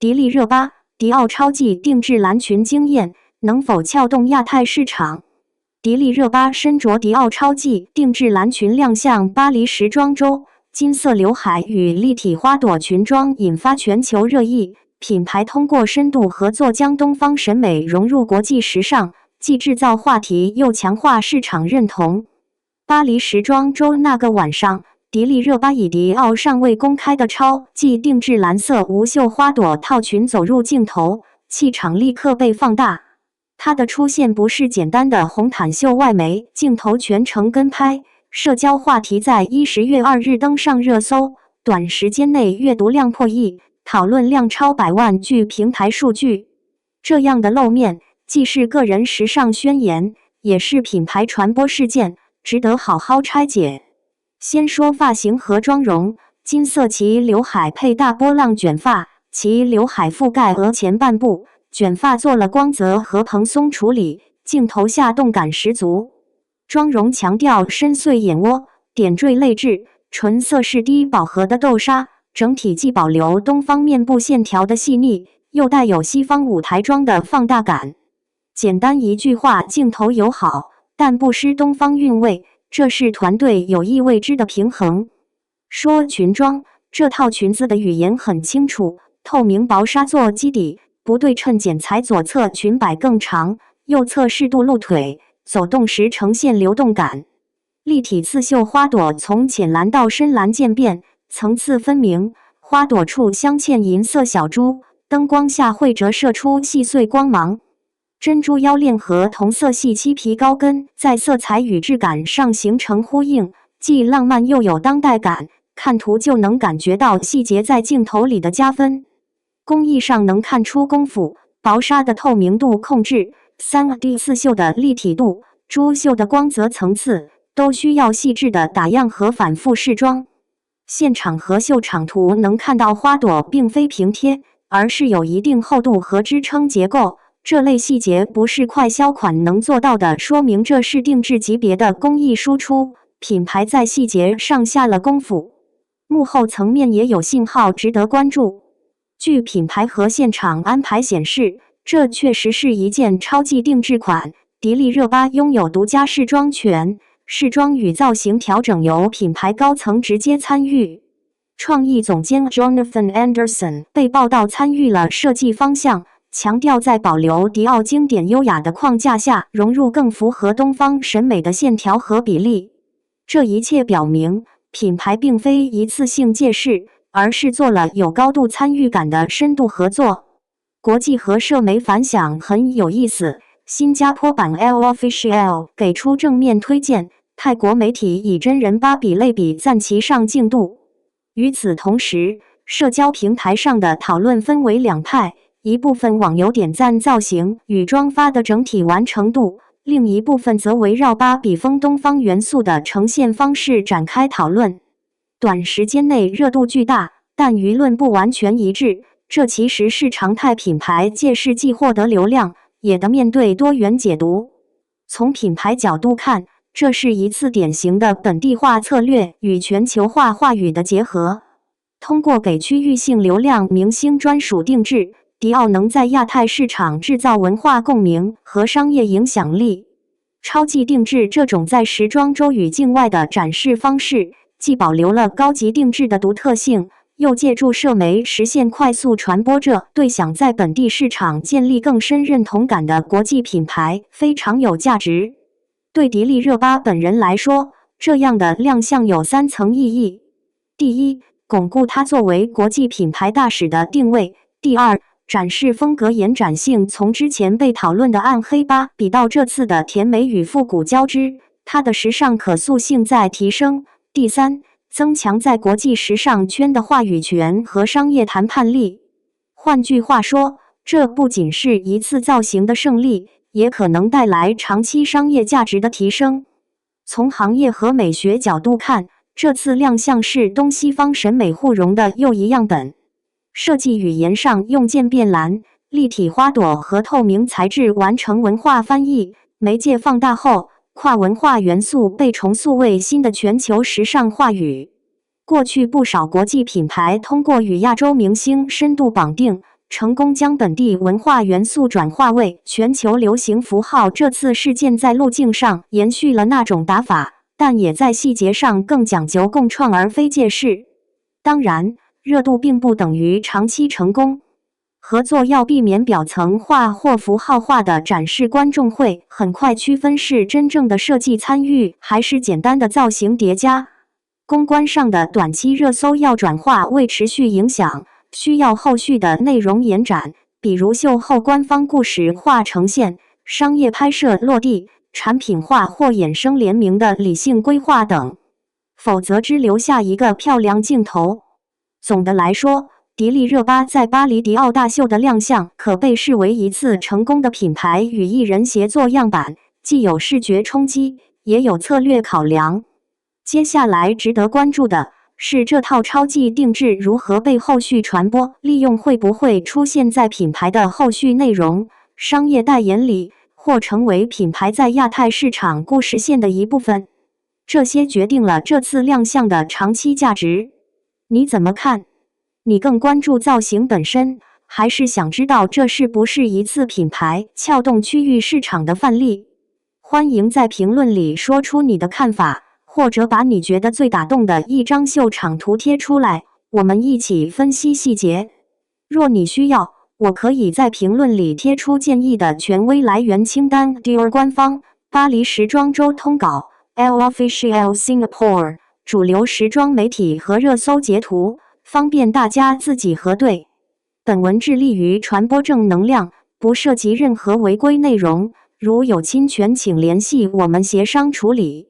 迪丽热巴、迪奥超级定制蓝裙惊艳，能否撬动亚太市场？迪丽热巴身着迪奥超级定制蓝裙亮相巴黎时装周，金色刘海与立体花朵裙装引发全球热议。品牌通过深度合作，将东方审美融入国际时尚，既制造话题又强化市场认同。巴黎时装周那个晚上，迪丽热巴以迪奥尚未公开的超级定制蓝色无袖花朵套裙走入镜头，气场立刻被放大。她的出现不是简单的红毯秀外媒，镜头全程跟拍，社交话题在10月2日登上热搜，短时间内阅读量破亿，讨论量超100万。据平台数据，这样的露面既是个人时尚宣言，也是品牌传播事件，值得好好拆解。先说发型和妆容，金色齐刘海配大波浪卷发，齐刘海覆盖额前半部，卷发做了光泽和蓬松处理，镜头下动感十足。妆容强调深邃眼窝，点缀泪痣，唇色是低饱和的豆沙，整体既保留东方面部线条的细腻，又带有西方舞台妆的放大感。简单一句话，镜头友好，但不失东方韵味，这是团队有意为之的平衡。说裙装，这套裙子的语言很清楚，透明薄纱做基底，不对称剪裁，左侧裙摆更长，右侧适度露腿，走动时呈现流动感。立体刺绣花朵从浅蓝到深蓝渐变，层次分明，花朵处镶嵌银色小珠，灯光下会折射出细碎光芒。珍珠腰链和同色系漆皮高跟在色彩与质感上形成呼应，既浪漫又有当代感，看图就能感觉到细节在镜头里的加分。工艺上能看出功夫，薄纱的透明度控制， 3D 刺绣的立体度，珠绣的光泽层次，都需要细致的打样和反复试妆。现场和秀场图能看到花朵并非平贴，而是有一定厚度和支撑结构，这类细节不是快销款能做到的，说明这是定制级别的工艺输出，品牌在细节上下了功夫。幕后层面也有信号值得关注。据品牌和现场安排显示，这确实是一件超级定制款，迪丽热巴拥有独家试妆权，试妆与造型调整由品牌高层直接参与。创意总监 Jonathan Anderson 被报道参与了设计方向，强调在保留迪奥经典优雅的框架下，融入更符合东方审美的线条和比例。这一切表明，品牌并非一次性借势，而是做了有高度参与感的深度合作。国际和社媒反响很有意思，新加坡版 Elle Official 给出正面推荐，泰国媒体以真人芭比类比赞其上镜度。与此同时，社交平台上的讨论分为两派，一部分网友点赞造型与妆发的整体完成度，另一部分则围绕芭比风东方元素的呈现方式展开讨论。短时间内热度巨大，但舆论不完全一致，这其实是常态，品牌借势既获得流量，也得面对多元解读。从品牌角度看，这是一次典型的本地化策略与全球化话语的结合。通过给区域性流量明星专属定制，迪奥能在亚太市场制造文化共鸣和商业影响力。超级定制这种在时装周与境外的展示方式，既保留了高级定制的独特性，又借助社媒实现快速传播，这对想在本地市场建立更深认同感的国际品牌非常有价值。对迪丽热巴本人来说，这样的亮相有3层意义：第一，巩固她作为国际品牌大使的定位；第二，展示风格延展性，从之前被讨论的暗黑芭比到这次的甜美与复古交织，它的时尚可塑性在提升；第三，增强在国际时尚圈的话语权和商业谈判力。换句话说，这不仅是一次造型的胜利，也可能带来长期商业价值的提升。从行业和美学角度看，这次亮相是东西方审美互融的又一样本。设计语言上用渐变蓝、立体花朵和透明材质完成文化翻译，媒介放大后，跨文化元素被重塑为新的全球时尚话语。过去不少国际品牌通过与亚洲明星深度绑定，成功将本地文化元素转化为全球流行符号。这次事件在路径上延续了那种打法，但也在细节上更讲究共创而非借势。当然，热度并不等于长期成功。合作要避免表层化或符号化的展示，观众会很快区分是真正的设计参与还是简单的造型叠加。公关上的短期热搜要转化为持续影响，需要后续的内容延展，比如秀后官方故事化呈现、商业拍摄落地、产品化或衍生联名的理性规划等，否则只留下一个漂亮镜头。总的来说，迪丽热巴在巴黎迪奥大秀的亮相可被视为一次成功的品牌与艺人协作样板，既有视觉冲击，也有策略考量。接下来值得关注的是这套超技定制如何被后续传播利用，会不会出现在品牌的后续内容、商业代言里，或成为品牌在亚太市场故事线的一部分。这些决定了这次亮相的长期价值。你怎么看？你更关注造型本身，还是想知道这是不是一次品牌撬动区域市场的范例？欢迎在评论里说出你的看法，或者把你觉得最打动的一张秀场图贴出来，我们一起分析细节。若你需要，我可以在评论里贴出建议的权威来源清单 ，Dior 官方、巴黎时装周通稿、Elle Officielle Singapore 主流时装媒体和热搜截图，方便大家自己核对。本文致力于传播正能量，不涉及任何违规内容，如有侵权请联系我们协商处理。